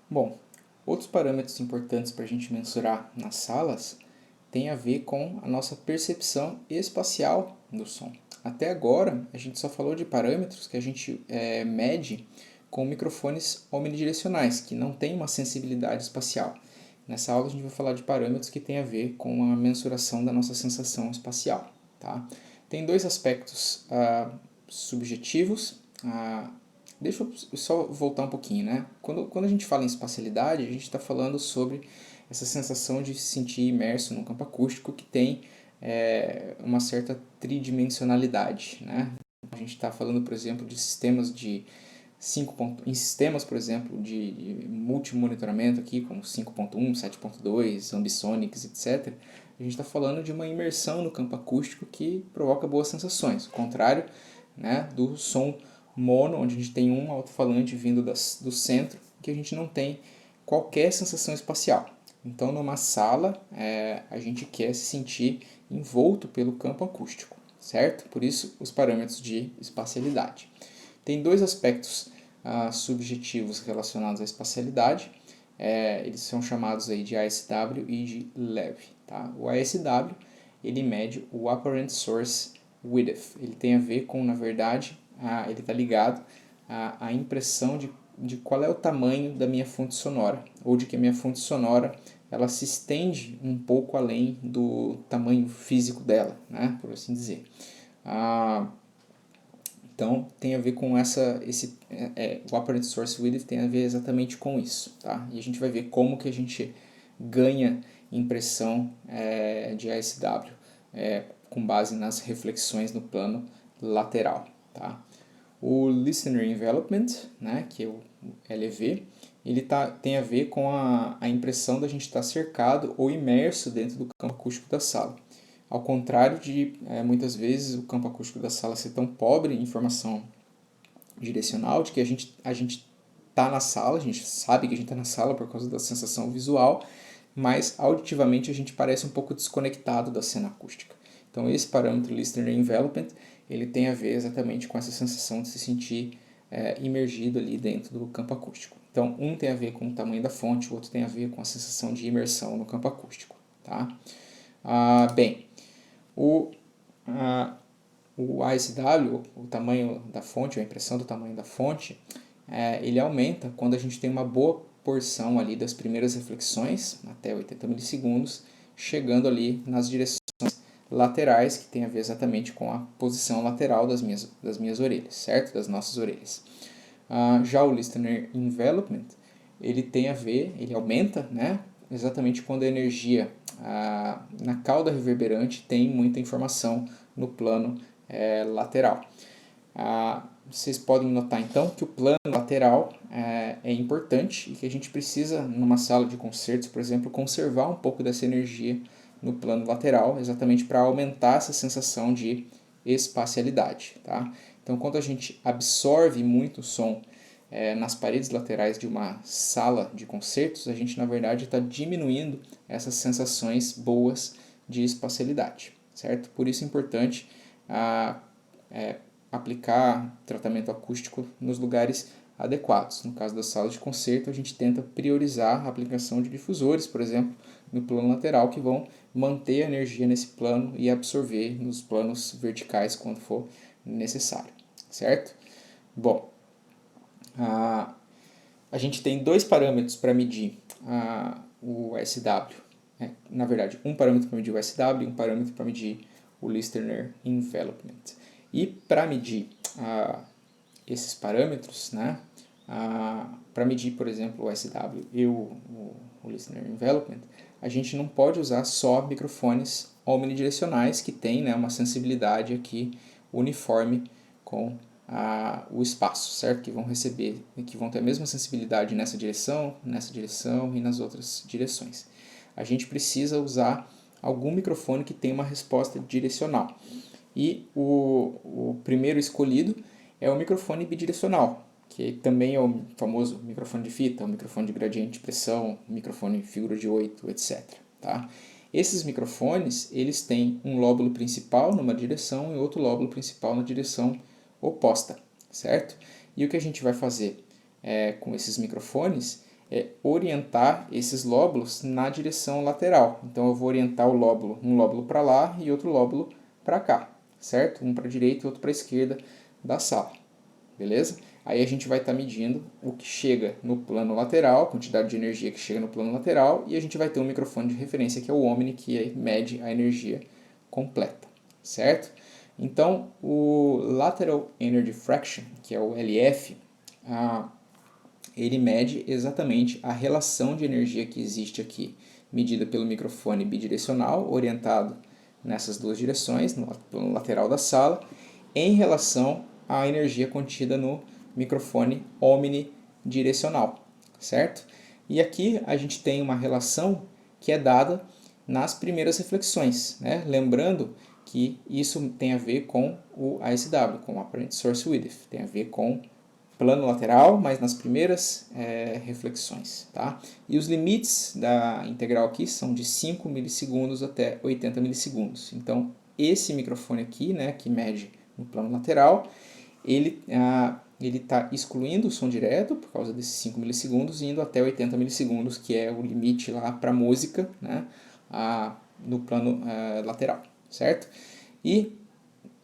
Bom, outros parâmetros importantes para a gente mensurar nas salas tem a ver com a nossa percepção espacial do som. Até agora, a gente só falou de parâmetros que a gente mede com microfones omnidirecionais, que não tem uma sensibilidade espacial. Nessa aula a gente vai falar de parâmetros que têm a ver com a mensuração da nossa sensação espacial. Tá? Tem dois aspectos subjetivos. Deixa eu só voltar um pouquinho, né? Quando a gente fala em espacialidade, a gente está falando sobre essa sensação de se sentir imerso num campo acústico que tem uma certa tridimensionalidade, né? A gente está falando, por exemplo, de sistemas de em sistemas, por exemplo, de multimonitoramento aqui, como 5.1, 7.2, Ambisonics, etc. A gente está falando de uma imersão no campo acústico que provoca boas sensações, ao contrário, né, do som mono, onde a gente tem um alto-falante vindo do centro, que a gente não tem qualquer sensação espacial. Então, numa sala, a gente quer se sentir envolto pelo campo acústico, certo? Por isso, os parâmetros de espacialidade. Tem dois aspectos subjetivos relacionados à espacialidade. Eles são chamados aí de ASW e de LEV. Tá? O ASW ele mede o Apparent Source Width. Ele tem a ver com, na verdade, ele está ligado à impressão de qual é o tamanho da minha fonte sonora, ou de que a minha fonte sonora ela se estende um pouco além do tamanho físico dela, né, por assim dizer. Então tem a ver com o Apparent Source Width tem a ver exatamente com isso, tá? E a gente vai ver como que a gente ganha impressão de ASW com base nas reflexões no plano lateral, tá? O Listener Envelopment, né, que é o LEV, tem a ver com a impressão da gente estar cercado ou imerso dentro do campo acústico da sala. Ao contrário de, muitas vezes, o campo acústico da sala ser tão pobre em informação direcional, de que a gente está na sala, a gente sabe que a gente está na sala por causa da sensação visual, mas auditivamente a gente parece um pouco desconectado da cena acústica. Então esse parâmetro Listener Envelopment, ele tem a ver exatamente com essa sensação de se sentir imergido ali dentro do campo acústico. Então um tem a ver com o tamanho da fonte, o outro tem a ver com a sensação de imersão no campo acústico. Tá? Bem, o, o ASW, o tamanho da fonte, a impressão do tamanho da fonte, ele aumenta quando a gente tem uma boa porção ali das primeiras reflexões, até 80 milissegundos, chegando ali nas direções laterais, que tem a ver exatamente com a posição lateral das minhas orelhas, certo? Das nossas orelhas. Já o Listener Envelopment, ele tem a ver, ele aumenta, né? Exatamente quando a energia na cauda reverberante tem muita informação no plano lateral. Vocês podem notar então que o plano lateral é importante e que a gente precisa, numa sala de concertos, por exemplo, conservar um pouco dessa energia no plano lateral, exatamente para aumentar essa sensação de espacialidade. Tá? Então, quando a gente absorve muito som nas paredes laterais de uma sala de concertos, a gente na verdade está diminuindo essas sensações boas de espacialidade, certo? Por isso é importante aplicar tratamento acústico nos lugares adequados. No caso das salas de concerto, a gente tenta priorizar a aplicação de difusores, por exemplo, no plano lateral, que vão manter a energia nesse plano e absorver nos planos verticais quando for necessário, certo? Bom, a gente tem dois parâmetros para medir o SW. Na verdade, um parâmetro para medir o SW e um parâmetro para medir o Listener Envelopment. E para medir esses parâmetros, né, para medir, por exemplo, o SW e o Listener Envelopment, a gente não pode usar só microfones omnidirecionais que têm, né, uma sensibilidade aqui uniforme com o espaço, certo? Que vão ter a mesma sensibilidade nessa direção e nas outras direções. A gente precisa usar algum microfone que tenha uma resposta direcional. E o primeiro escolhido é o microfone bidirecional, que também é o famoso microfone de fita, o microfone de gradiente de pressão, o microfone figura de 8, etc. Tá? Esses microfones, eles têm um lóbulo principal numa direção e outro lóbulo principal na direção oposta, certo? E o que a gente vai fazer com esses microfones é orientar esses lóbulos na direção lateral. Então eu vou orientar um lóbulo para lá e outro lóbulo para cá, certo? Um para a direita e outro para a esquerda da sala, beleza? Aí a gente vai estar medindo o que chega no plano lateral, a quantidade de energia que chega no plano lateral, e a gente vai ter um microfone de referência que é o Omni, que mede a energia completa, certo? Então, o Lateral Energy Fraction, que é o LF, ele mede exatamente a relação de energia que existe aqui, medida pelo microfone bidirecional, orientado nessas duas direções, no plano lateral da sala, em relação à energia contida no microfone omnidirecional, certo? E aqui a gente tem uma relação que é dada nas primeiras reflexões, né? Lembrando que isso tem a ver com o ASW, com o Apparent Source Width, tem a ver com plano lateral, mas nas primeiras reflexões, tá? E os limites da integral aqui são de 5 milissegundos até 80 milissegundos. Então, esse microfone aqui, né, que mede no plano lateral, ele está excluindo o som direto por causa desses 5 milissegundos e indo até 80 milissegundos, que é o limite lá para música, né, no plano lateral, certo? E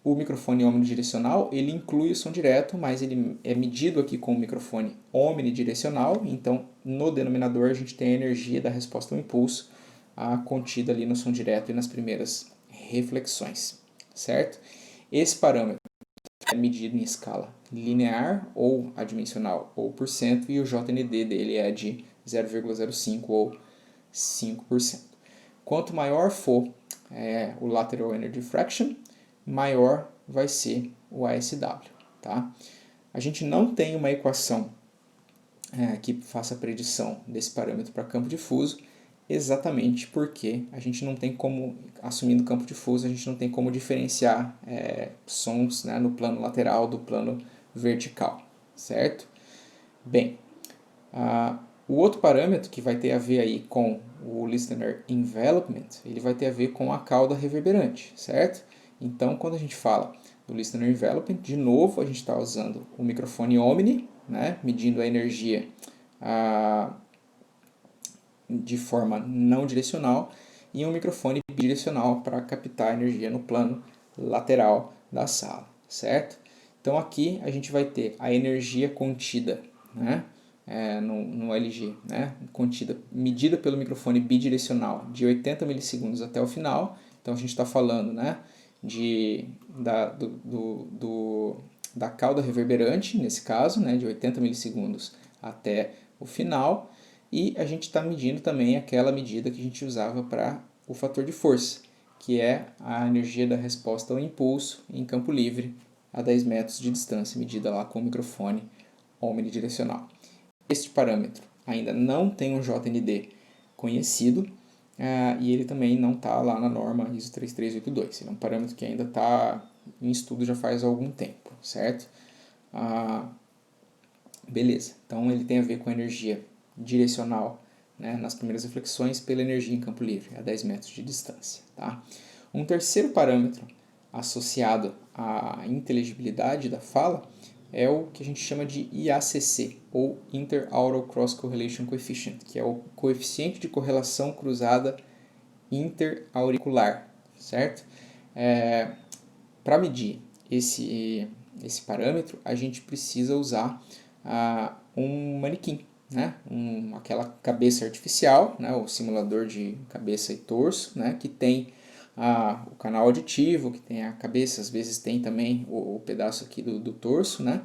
o microfone omnidirecional, ele inclui o som direto, mas ele é medido aqui com o microfone omnidirecional, então no denominador a gente tem a energia da resposta ao impulso contida ali no som direto e nas primeiras reflexões, certo? Esse parâmetro é medido em escala linear ou adimensional ou por cento, e o JND dele é de 0,05 ou 5%. Quanto maior for o Lateral Energy Fraction, maior vai ser o ASW. Tá? A gente não tem uma equação que faça a predição desse parâmetro para campo difuso, exatamente porque a gente não tem como, assumindo campo difuso, a gente não tem como diferenciar sons, né, no plano lateral do plano vertical, certo? Bem, o outro parâmetro que vai ter a ver aí com o Listener Envelopment, ele vai ter a ver com a cauda reverberante, certo? Então, quando a gente fala do Listener Envelopment, de novo a gente está usando o microfone Omni, né, medindo a energia de forma não direcional, e um microfone bidirecional para captar a energia no plano lateral da sala, certo? Então aqui a gente vai ter a energia contida, né, no LG, né, contida, medida pelo microfone bidirecional de 80 milissegundos até o final. Então a gente está falando, né, da cauda reverberante, nesse caso, né, de 80 milissegundos até o final, e a gente está medindo também aquela medida que a gente usava para o fator de força, que é a energia da resposta ao impulso em campo livre a 10 metros de distância, medida lá com o microfone omnidirecional. Este parâmetro ainda não tem um JND conhecido, e ele também não está lá na norma ISO 3382. Ele é um parâmetro que ainda está em estudo já faz algum tempo, certo? Beleza, então ele tem a ver com a energia direcional, né, nas primeiras reflexões pela energia em campo livre, a 10 metros de distância. Tá? Um terceiro parâmetro associado à inteligibilidade da fala é o que a gente chama de IACC, ou Inter-Aural Cross Correlation Coefficient, que é o coeficiente de correlação cruzada interauricular, certo? Para medir esse parâmetro, a gente precisa usar um manequim, né? Aquela cabeça artificial, né? O simulador de cabeça e torso, né? Que tem o canal auditivo, que tem a cabeça, às vezes tem também o pedaço aqui do torso, né?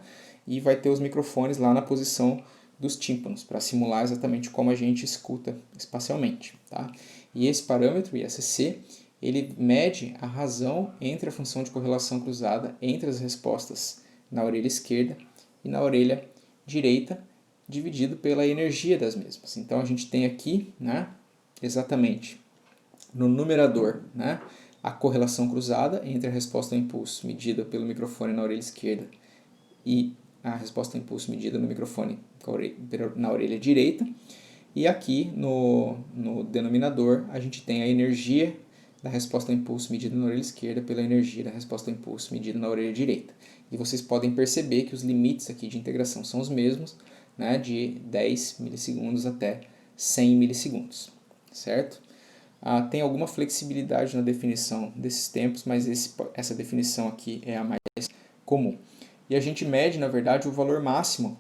E vai ter os microfones lá na posição dos tímpanos, para simular exatamente como a gente escuta espacialmente. Tá? E esse parâmetro, o IACC, ele mede a razão entre a função de correlação cruzada entre as respostas na orelha esquerda e na orelha direita, dividido pela energia das mesmas. Então a gente tem aqui, né, exatamente no numerador, né, a correlação cruzada entre a resposta ao impulso medida pelo microfone na orelha esquerda e a resposta ao impulso medida no microfone na orelha direita. E aqui no denominador a gente tem a energia da resposta ao impulso medida na orelha esquerda pela energia da resposta ao impulso medida na orelha direita. E vocês podem perceber que os limites aqui de integração são os mesmos, né, de 10 milissegundos até 100 milissegundos, certo? Tem alguma flexibilidade na definição desses tempos, mas essa definição aqui é a mais comum. E a gente mede, na verdade, o valor máximo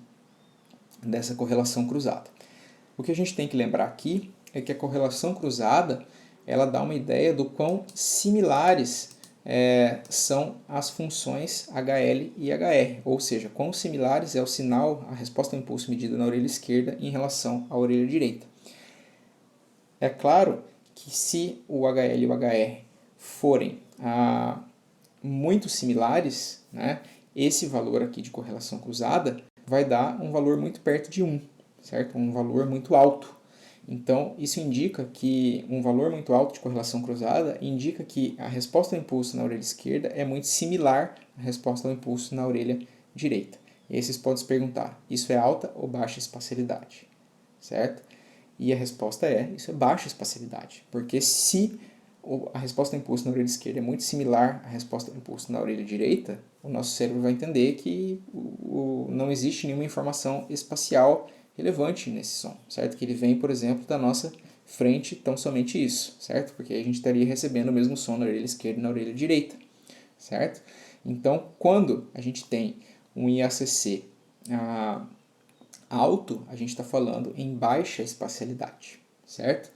dessa correlação cruzada. O que a gente tem que lembrar aqui é que a correlação cruzada ela dá uma ideia do quão similares são as funções HL e HR, ou seja, quão similares é o sinal, a resposta ao impulso medida na orelha esquerda em relação à orelha direita. É claro que se o HL e o HR forem muito similares, né, esse valor aqui de correlação cruzada vai dar um valor muito perto de 1, certo? Um valor muito alto. Então, isso indica que um valor muito alto de correlação cruzada indica que a resposta ao impulso na orelha esquerda é muito similar à resposta ao impulso na orelha direita. E aí vocês podem se perguntar, isso é alta ou baixa espacialidade? Certo? E a resposta é, isso é baixa espacialidade. Porque se a resposta ao impulso na orelha esquerda é muito similar à resposta ao impulso na orelha direita, o nosso cérebro vai entender que não existe nenhuma informação espacial relevante nesse som, certo? Que ele vem, por exemplo, da nossa frente, tão somente isso, certo? Porque aí a gente estaria recebendo o mesmo som na orelha esquerda e na orelha direita, certo? Então, quando a gente tem um IACC alto, a gente está falando em baixa espacialidade, certo?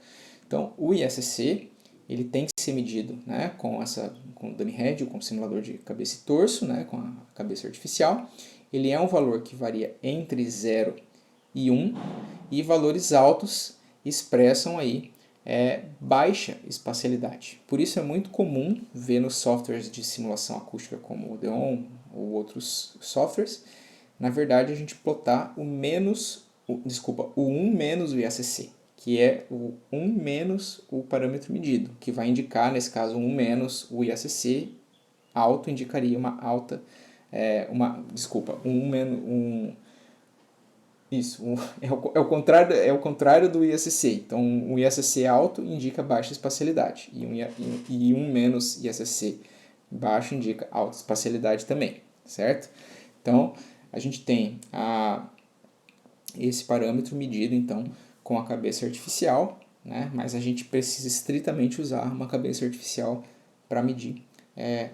Então, o ISC ele tem que ser medido, né, com o dummy head, com o simulador de cabeça e torso, né, com a cabeça artificial. Ele é um valor que varia entre 0 e 1 e valores altos expressam aí baixa espacialidade. Por isso é muito comum ver nos softwares de simulação acústica como o Odeon ou outros softwares, na verdade a gente plotar o 1 menos o IACC, que é o 1 menos o parâmetro medido, que vai indicar, nesse caso, 1 menos o IACC alto indicaria uma alta, é o contrário do IACC. Então, um IACC alto indica baixa espacialidade e um menos IACC baixo indica alta espacialidade também, certo? Então, a gente tem esse parâmetro medido, então, com a cabeça artificial, né? Mas a gente precisa estritamente usar uma cabeça artificial para medir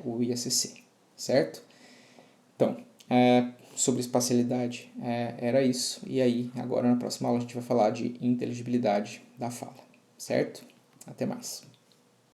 o IACC, certo? Então, sobre espacialidade era isso, e aí agora na próxima aula a gente vai falar de inteligibilidade da fala, certo? Até mais.